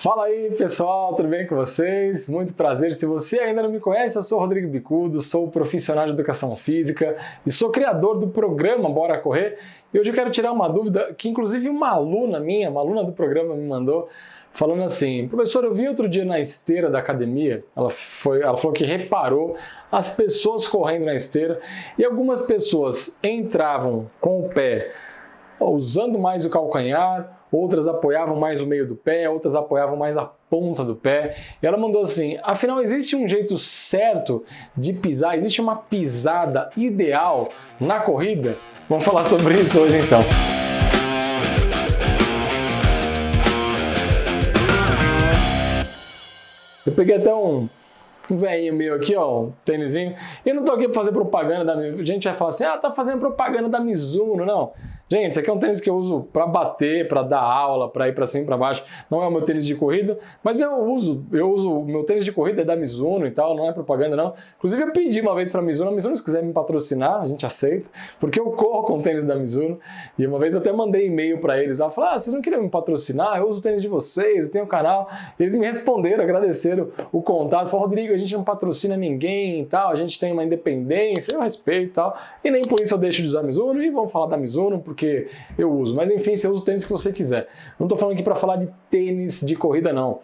Fala aí pessoal, tudo bem com vocês? Muito prazer. Se você ainda não me conhece, eu sou o Rodrigo Bicudo, sou profissional de educação física e sou criador do programa Bora Correr. E hoje eu quero tirar uma dúvida que inclusive uma aluna do programa me mandou, falando assim: professor, eu vi outro dia na esteira da academia, ela falou que reparou as pessoas correndo na esteira e algumas pessoas entravam com o pé usando mais o calcanhar, outras apoiavam mais o meio do pé, outras apoiavam mais a ponta do pé. E ela mandou assim: afinal, existe um jeito certo de pisar? Existe uma pisada ideal na corrida? Vamos falar sobre isso hoje então. Eu peguei até um velhinho meu aqui, ó, um tênisinho. Eu não tô aqui pra fazer propaganda da Mizuno. A gente vai falar assim: tá fazendo propaganda da Mizuno. Não. Gente, esse aqui é um tênis que eu uso para bater, para dar aula, para ir para cima e para baixo. Não é o meu tênis de corrida, mas eu uso o meu tênis de corrida é da Mizuno e tal, não é propaganda não. Inclusive eu pedi uma vez para a Mizuno, se quiser me patrocinar, a gente aceita, porque eu corro com o tênis da Mizuno. E uma vez eu até mandei e-mail para eles lá, falei: vocês não queriam me patrocinar? Eu uso o tênis de vocês, eu tenho um canal. Eles me responderam, agradeceram o contato, falaram: Rodrigo, a gente não patrocina ninguém e tal, a gente tem uma independência, eu respeito e tal. E nem por isso eu deixo de usar a Mizuno, e vamos falar da Mizuno, porque eu uso. Mas enfim, você usa o tênis que você quiser. Não tô falando aqui para falar de tênis de corrida, não.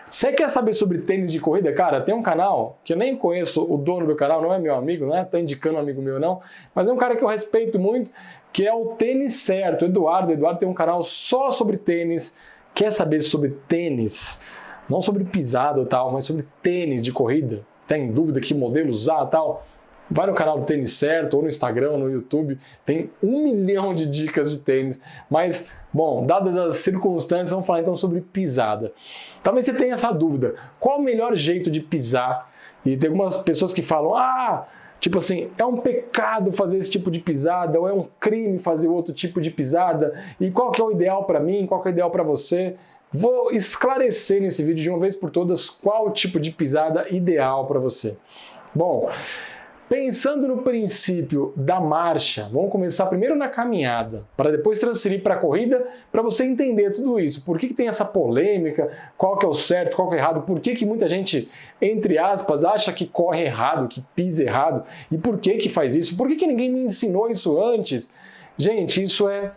Você quer saber sobre tênis de corrida? Cara, tem um canal que eu nem conheço o dono do canal, não é meu amigo, não é? Tô indicando um amigo meu, não. Mas é um cara que eu respeito muito, que é o Tênis Certo, Eduardo. O Eduardo tem um canal só sobre tênis. Quer saber sobre tênis? Não sobre pisada e tal, mas sobre tênis de corrida. Tem dúvida que modelo usar e tal? Vai no canal do Tênis Certo, ou no Instagram, ou no YouTube, tem 1 milhão de dicas de tênis. Mas, bom, dadas as circunstâncias, vamos falar então sobre pisada. Talvez você tenha essa dúvida: qual o melhor jeito de pisar? E tem algumas pessoas que falam: tipo assim, é um pecado fazer esse tipo de pisada, ou é um crime fazer outro tipo de pisada, e qual que é o ideal para mim, qual que é o ideal para você? Vou esclarecer nesse vídeo de uma vez por todas qual o tipo de pisada ideal para você. Bom, pensando no princípio da marcha, vamos começar primeiro na caminhada, para depois transferir para a corrida, para você entender tudo isso. Por que tem essa polêmica? Qual que é o certo, qual que é o errado? Por que muita gente, entre aspas, acha que corre errado, que pisa errado? E por que faz isso? Por que ninguém me ensinou isso antes? Gente, isso é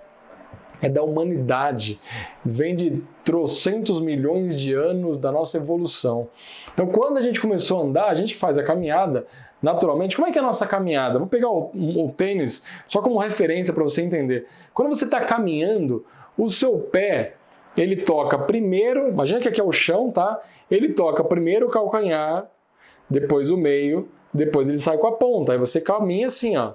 da humanidade, vem de trocentos milhões de anos da nossa evolução. Então, quando a gente começou a andar, a gente faz a caminhada naturalmente. Como é que é a nossa caminhada? Vou pegar o tênis só como referência para você entender. Quando você está caminhando, o seu pé, ele toca primeiro, imagina que aqui é o chão, tá? Ele toca primeiro o calcanhar, depois o meio, depois ele sai com a ponta. Aí você caminha assim, ó.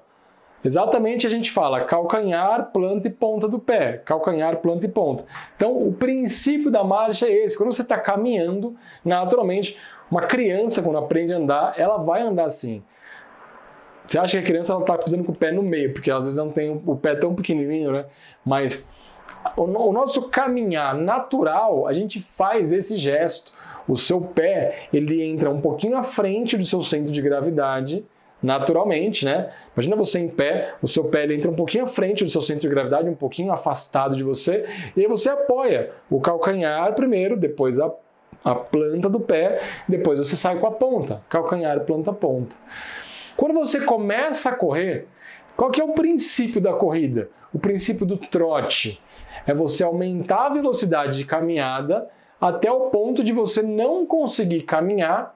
Exatamente, a gente fala calcanhar, planta e ponta do pé. Calcanhar, planta e ponta. Então, o princípio da marcha é esse. Quando você está caminhando, naturalmente, uma criança, quando aprende a andar, ela vai andar assim. Você acha que a criança está pisando com o pé no meio, porque às vezes não tem o pé tão pequenininho, né? Mas o nosso caminhar natural, a gente faz esse gesto. O seu pé, ele entra um pouquinho à frente do seu centro de gravidade, naturalmente, né? Imagina você em pé, o seu pé ele entra um pouquinho à frente do seu centro de gravidade, um pouquinho afastado de você, e aí você apoia o calcanhar primeiro, depois a planta do pé, depois você sai com a ponta, calcanhar, planta, ponta. Quando você começa a correr, qual que é o princípio da corrida? O princípio do trote é você aumentar a velocidade de caminhada até o ponto de você não conseguir caminhar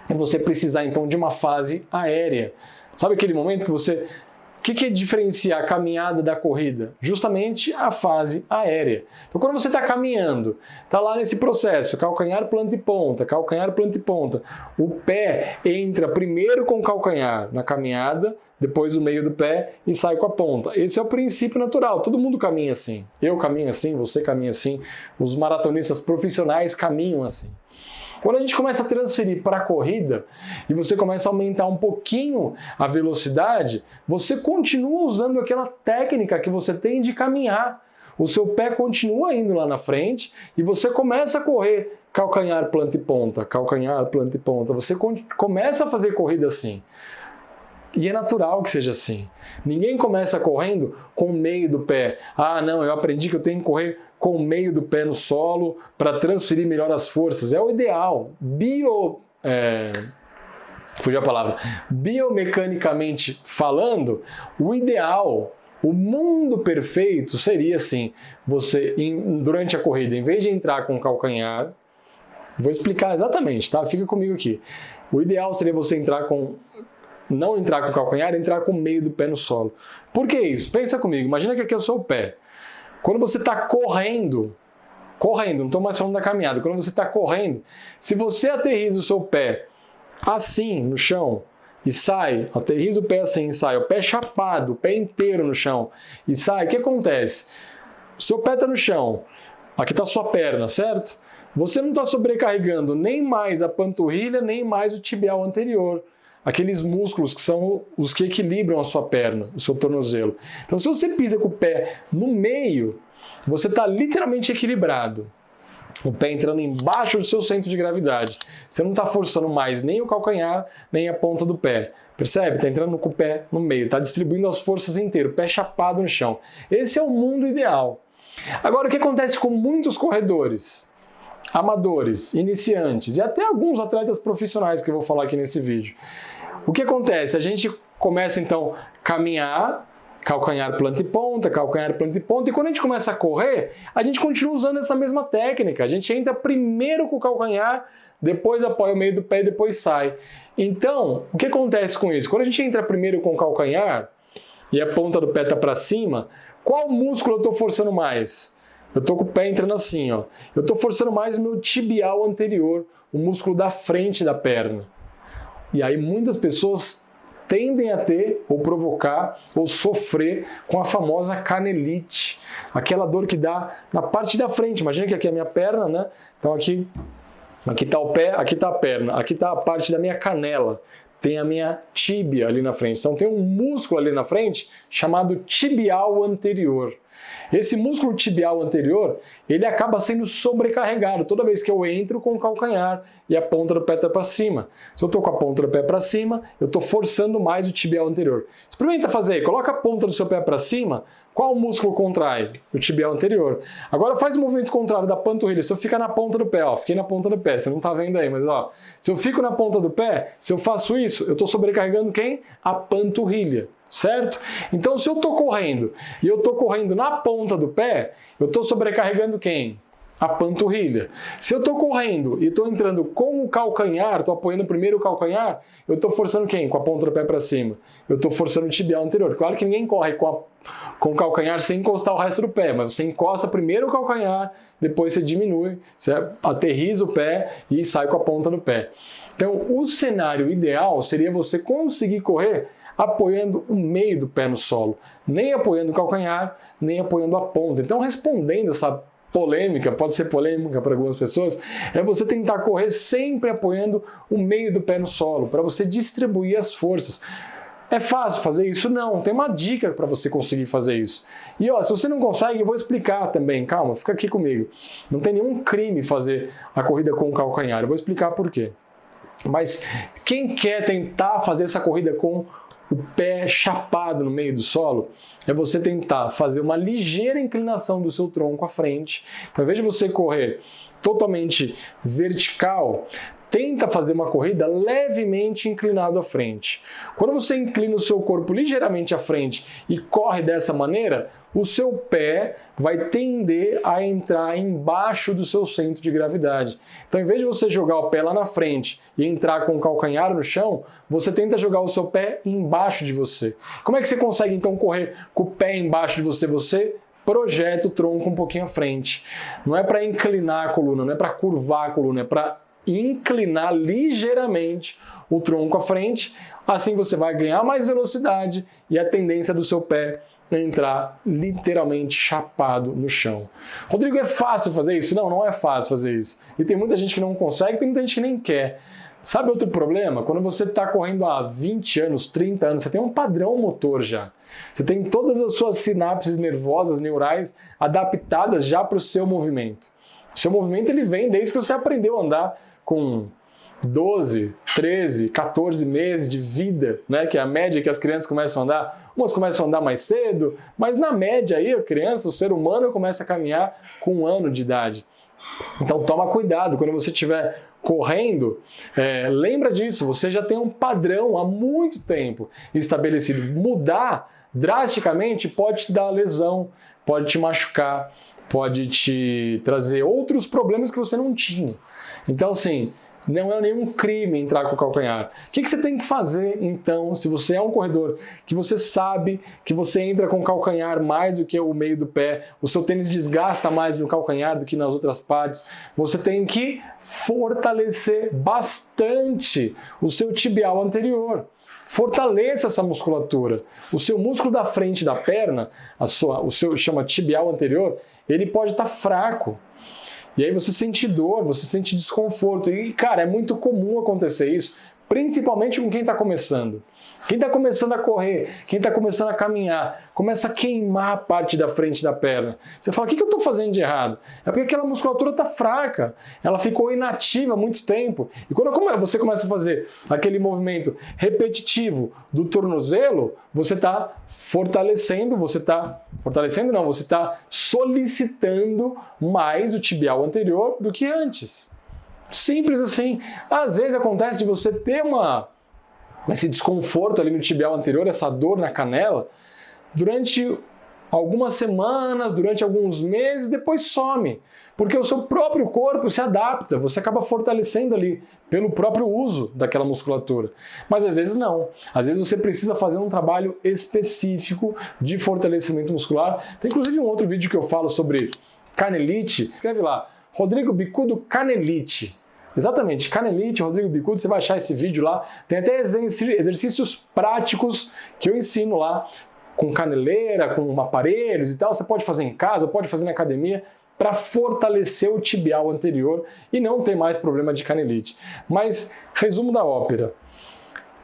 e você precisar então de uma fase aérea. Sabe aquele momento que você... O que é diferenciar a caminhada da corrida? Justamente a fase aérea. Então, quando você está caminhando, está lá nesse processo, calcanhar, planta e ponta, calcanhar, planta e ponta. O pé entra primeiro com o calcanhar na caminhada, depois o meio do pé e sai com a ponta. Esse é o princípio natural. Todo mundo caminha assim. Eu caminho assim, você caminha assim, os maratonistas profissionais caminham assim. Quando a gente começa a transferir para a corrida e você começa a aumentar um pouquinho a velocidade, você continua usando aquela técnica que você tem de caminhar. O seu pé continua indo lá na frente e você começa a correr calcanhar, planta e ponta, calcanhar, planta e ponta. Você começa a fazer corrida assim. E é natural que seja assim. Ninguém começa correndo com o meio do pé. Ah, não, eu aprendi que eu tenho que correr com o meio do pé no solo para transferir melhor as forças. É o ideal. Fugiu a palavra. Biomecanicamente falando, o ideal, o mundo perfeito seria assim, você, durante a corrida, em vez de entrar com o calcanhar, vou explicar exatamente, tá? Fica comigo aqui. O ideal seria você não entrar com o calcanhar, entrar com o meio do pé no solo. Por que isso? Pensa comigo, imagina que aqui é o seu pé. Quando você está correndo, não estou mais falando da caminhada, quando você está correndo, se você aterriza o seu pé assim no chão e sai, aterriza o pé assim e sai, o pé chapado, o pé inteiro no chão e sai, o que acontece? O seu pé está no chão, aqui está a sua perna, certo? Você não está sobrecarregando nem mais a panturrilha, nem mais o tibial anterior, aqueles músculos que são os que equilibram a sua perna, o seu tornozelo. Então, se você pisa com o pé no meio, você está literalmente equilibrado. O pé entrando embaixo do seu centro de gravidade. Você não está forçando mais nem o calcanhar, nem a ponta do pé. Percebe? Está entrando com o pé no meio, está distribuindo as forças inteiro, pé chapado no chão. Esse é o mundo ideal. Agora, o que acontece com muitos corredores, amadores, iniciantes e até alguns atletas profissionais que eu vou falar aqui nesse vídeo? O que acontece? A gente começa então a caminhar, calcanhar, planta e ponta, e quando a gente começa a correr, a gente continua usando essa mesma técnica. A gente entra primeiro com o calcanhar, depois apoia o meio do pé e depois sai. Então, o que acontece com isso? Quando a gente entra primeiro com o calcanhar e a ponta do pé está para cima, qual músculo eu estou forçando mais? Eu estou com o pé entrando assim, ó. Eu estou forçando mais o meu tibial anterior, o músculo da frente da perna. E aí muitas pessoas tendem a ter, ou provocar, ou sofrer com a famosa canelite, aquela dor que dá na parte da frente. Imagina que aqui é a minha perna, né? Então aqui está o pé, aqui está a perna, aqui está a parte da minha canela, tem a minha tíbia ali na frente. Então tem um músculo ali na frente chamado tibial anterior. Esse músculo tibial anterior, ele acaba sendo sobrecarregado toda vez que eu entro com o calcanhar e a ponta do pé está para cima. Se eu estou com a ponta do pé para cima, eu estou forçando mais o tibial anterior. Experimenta fazer, coloca a ponta do seu pé para cima, qual músculo contrai? O tibial anterior. Agora faz o movimento contrário da panturrilha. Se eu ficar na ponta do pé, ó, fiquei na ponta do pé, você não está vendo aí, mas ó, se eu fico na ponta do pé, se eu faço isso, eu estou sobrecarregando quem? A panturrilha. Certo? Então, se eu estou correndo e eu estou correndo na ponta do pé, eu estou sobrecarregando quem? A panturrilha. Se eu estou correndo e estou entrando com o calcanhar, estou apoiando primeiro o calcanhar, eu estou forçando quem? Com a ponta do pé para cima. Eu estou forçando o tibial anterior. Claro que ninguém corre com o calcanhar sem encostar o resto do pé, mas você encosta primeiro o calcanhar, depois você diminui, você aterriza o pé e sai com a ponta do pé. Então, o cenário ideal seria você conseguir correr apoiando o meio do pé no solo, nem apoiando o calcanhar, nem apoiando a ponta. Então, respondendo essa polêmica, pode ser polêmica para algumas pessoas, é você tentar correr sempre apoiando o meio do pé no solo, para você distribuir as forças. É fácil fazer isso? Não, tem uma dica para você conseguir fazer isso. E ó, se você não consegue, eu vou explicar também, calma, fica aqui comigo. Não tem nenhum crime fazer a corrida com o calcanhar, eu vou explicar por quê. Mas quem quer tentar fazer essa corrida com o pé chapado no meio do solo, é você tentar fazer uma ligeira inclinação do seu tronco à frente. Então, ao invés de você correr totalmente vertical, tenta fazer uma corrida levemente inclinado à frente. Quando você inclina o seu corpo ligeiramente à frente e corre dessa maneira, o seu pé vai tender a entrar embaixo do seu centro de gravidade. Então, em vez de você jogar o pé lá na frente e entrar com o calcanhar no chão, você tenta jogar o seu pé embaixo de você. Como é que você consegue, então, correr com o pé embaixo de você? Você projeta o tronco um pouquinho à frente. Não é para inclinar a coluna, não é para curvar a coluna, é para inclinar ligeiramente o tronco à frente. Assim você vai ganhar mais velocidade e a tendência do seu pé entrar literalmente chapado no chão. Rodrigo, é fácil fazer isso? Não, não é fácil fazer isso. E tem muita gente que não consegue, tem muita gente que nem quer. Sabe outro problema? Quando você está correndo há 20 anos, 30 anos, você tem um padrão motor já. Você tem todas as suas sinapses nervosas, neurais, adaptadas já para o seu movimento. O seu movimento ele vem desde que você aprendeu a andar com 12, 13, 14 meses de vida, né? Que é a média que as crianças começam a andar. Umas começam a andar mais cedo, mas na média aí a criança, o ser humano começa a caminhar com 1 ano de idade. Então toma cuidado, quando você estiver correndo, lembra disso, você já tem um padrão há muito tempo estabelecido. Mudar drasticamente pode te dar lesão, pode te machucar, pode te trazer outros problemas que você não tinha. Então, assim, não é nenhum crime entrar com o calcanhar. O que você tem que fazer, então, se você é um corredor que você sabe que você entra com o calcanhar mais do que o meio do pé, o seu tênis desgasta mais no calcanhar do que nas outras partes, você tem que fortalecer bastante o seu tibial anterior. Fortaleça essa musculatura. O seu músculo da frente da perna, o seu chama tibial anterior, ele pode estar fraco. E aí você sente dor, você sente desconforto. E, cara, é muito comum acontecer isso, principalmente com quem está começando. Quem está começando a correr, quem está começando a caminhar, começa a queimar a parte da frente da perna. Você fala, o que eu estou fazendo de errado? É porque aquela musculatura está fraca, ela ficou inativa há muito tempo. E quando você começa a fazer aquele movimento repetitivo do tornozelo, você está fortalecendo, você está solicitando mais o tibial anterior do que antes. Simples assim. Às vezes acontece de você ter esse desconforto ali no tibial anterior, essa dor na canela, durante algumas semanas, durante alguns meses, depois some. Porque o seu próprio corpo se adapta, você acaba fortalecendo ali pelo próprio uso daquela musculatura. Mas às vezes não. Às vezes você precisa fazer um trabalho específico de fortalecimento muscular. Tem inclusive um outro vídeo que eu falo sobre canelite. Escreve lá, Rodrigo Bicudo Canelite. Exatamente, canelite, Rodrigo Bicudo, você vai achar esse vídeo lá. Tem até exercícios práticos que eu ensino lá, com caneleira, com aparelhos e tal. Você pode fazer em casa, pode fazer na academia, para fortalecer o tibial anterior e não ter mais problema de canelite. Mas, resumo da ópera.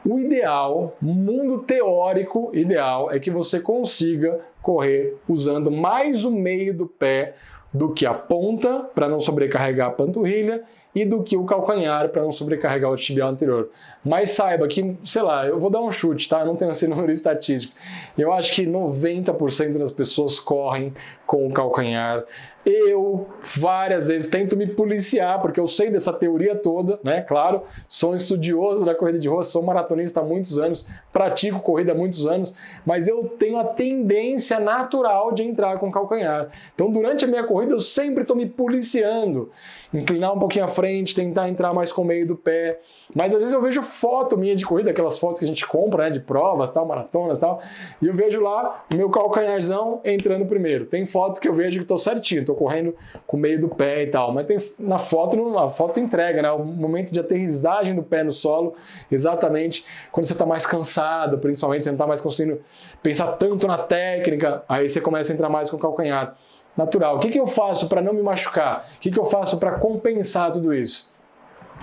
O ideal, mundo teórico ideal, é que você consiga correr usando mais o meio do pé do que a ponta, para não sobrecarregar a panturrilha, e do que o calcanhar para não sobrecarregar o tibial anterior. Mas saiba que, sei lá, eu vou dar um chute, tá? Eu não tenho esse número estatístico. Eu acho que 90% das pessoas correm com o calcanhar. Eu, várias vezes, tento me policiar, porque eu sei dessa teoria toda, né? Claro, sou um estudioso da corrida de rua, sou maratonista há muitos anos, pratico corrida há muitos anos, mas eu tenho a tendência natural de entrar com o calcanhar. Então, durante a minha corrida, eu sempre estou me policiando. Inclinar um pouquinho à frente, tentar entrar mais com o meio do pé. Mas, às vezes, eu vejo foto minha de corrida, aquelas fotos que a gente compra, né? De provas, tal, maratonas e tal, e eu vejo lá o meu calcanharzão entrando primeiro. Tem foto que eu vejo que estou certinho, estou correndo com o meio do pé e tal, mas tem, na foto, a foto entrega, né? O momento de aterrissagem do pé no solo, exatamente quando você está mais cansado, principalmente, você não está mais conseguindo pensar tanto na técnica, aí você começa a entrar mais com o calcanhar. Natural. O que eu faço para não me machucar? O que eu faço para compensar tudo isso?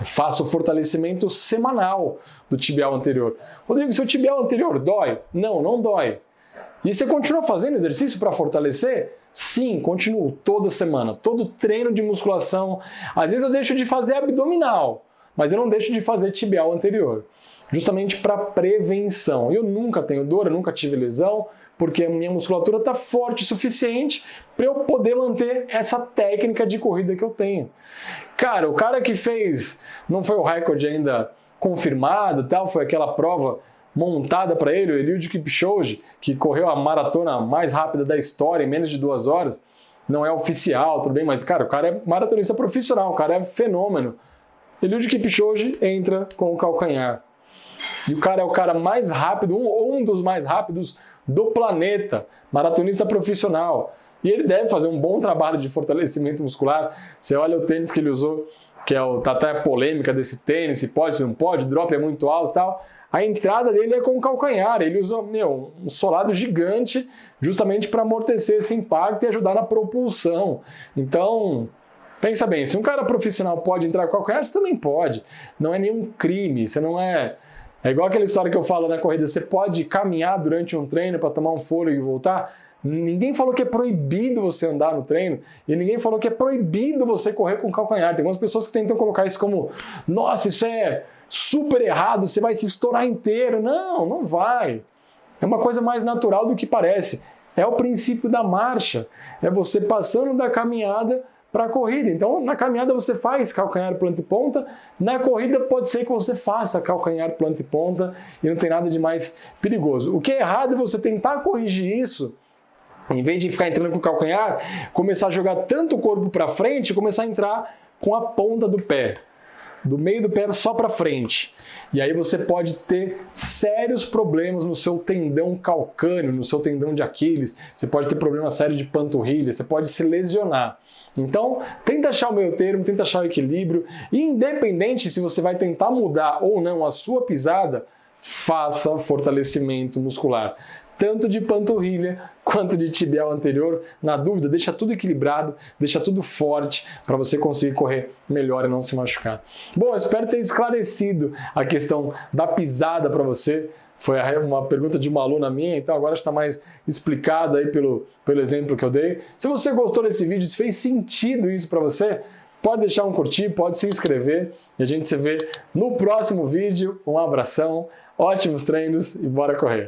Faço o fortalecimento semanal do tibial anterior. Rodrigo, seu tibial anterior dói? Não, não dói. E você continua fazendo exercício para fortalecer? Sim, continuo toda semana, todo treino de musculação. Às vezes eu deixo de fazer abdominal, mas eu não deixo de fazer tibial anterior, justamente para prevenção. Eu nunca tenho dor, eu nunca tive lesão, porque a minha musculatura está forte o suficiente para eu poder manter essa técnica de corrida que eu tenho. Cara, o cara que fez, não foi o recorde ainda confirmado, tal, foi aquela prova montada para ele, o Eliud Kipchoge, que correu a maratona mais rápida da história em menos de 2 horas. Não é oficial, tudo bem, mas cara, o cara é maratonista profissional, o cara é fenômeno. Eliud Kipchoge entra com o calcanhar. E o cara é o cara mais rápido, um dos mais rápidos do planeta, maratonista profissional. E ele deve fazer um bom trabalho de fortalecimento muscular. Você olha o tênis que ele usou, que tá até a polêmica desse tênis, se pode, se não pode, o drop é muito alto e tal. A entrada dele é com o calcanhar, ele usa um solado gigante justamente para amortecer esse impacto e ajudar na propulsão. Então, pensa bem, se um cara profissional pode entrar com o calcanhar, você também pode. Não é nenhum crime, você não é... É igual aquela história que eu falo na corrida, você pode caminhar durante um treino para tomar um fôlego e voltar? Ninguém falou que é proibido você andar no treino e ninguém falou que é proibido você correr com calcanhar. Tem algumas pessoas que tentam colocar isso como, nossa, isso é super errado, você vai se estourar inteiro. Não, não vai. É uma coisa mais natural do que parece. É o princípio da marcha. É você passando da caminhada para a corrida. Então, na caminhada você faz calcanhar, planta e ponta. Na corrida pode ser que você faça calcanhar, planta e ponta e não tem nada de mais perigoso. O que é errado é você tentar corrigir isso, em vez de ficar entrando com o calcanhar, começar a jogar tanto o corpo para frente e começar a entrar com a ponta do pé, do meio do pé só para frente. E aí você pode ter sérios problemas no seu tendão calcâneo, no seu tendão de Aquiles, você pode ter problema sério de panturrilha, você pode se lesionar. Então, tenta achar o meio termo, tenta achar o equilíbrio, e independente se você vai tentar mudar ou não a sua pisada, faça fortalecimento muscular. Tanto de panturrilha quanto de tibial anterior. Na dúvida, deixa tudo equilibrado, deixa tudo forte para você conseguir correr melhor e não se machucar. Bom, espero ter esclarecido a questão da pisada para você. Foi uma pergunta de uma aluna minha, então agora está mais explicado aí pelo exemplo que eu dei. Se você gostou desse vídeo, se fez sentido isso para você, pode deixar um curtir, pode se inscrever e a gente se vê no próximo vídeo. Um abração, ótimos treinos e bora correr!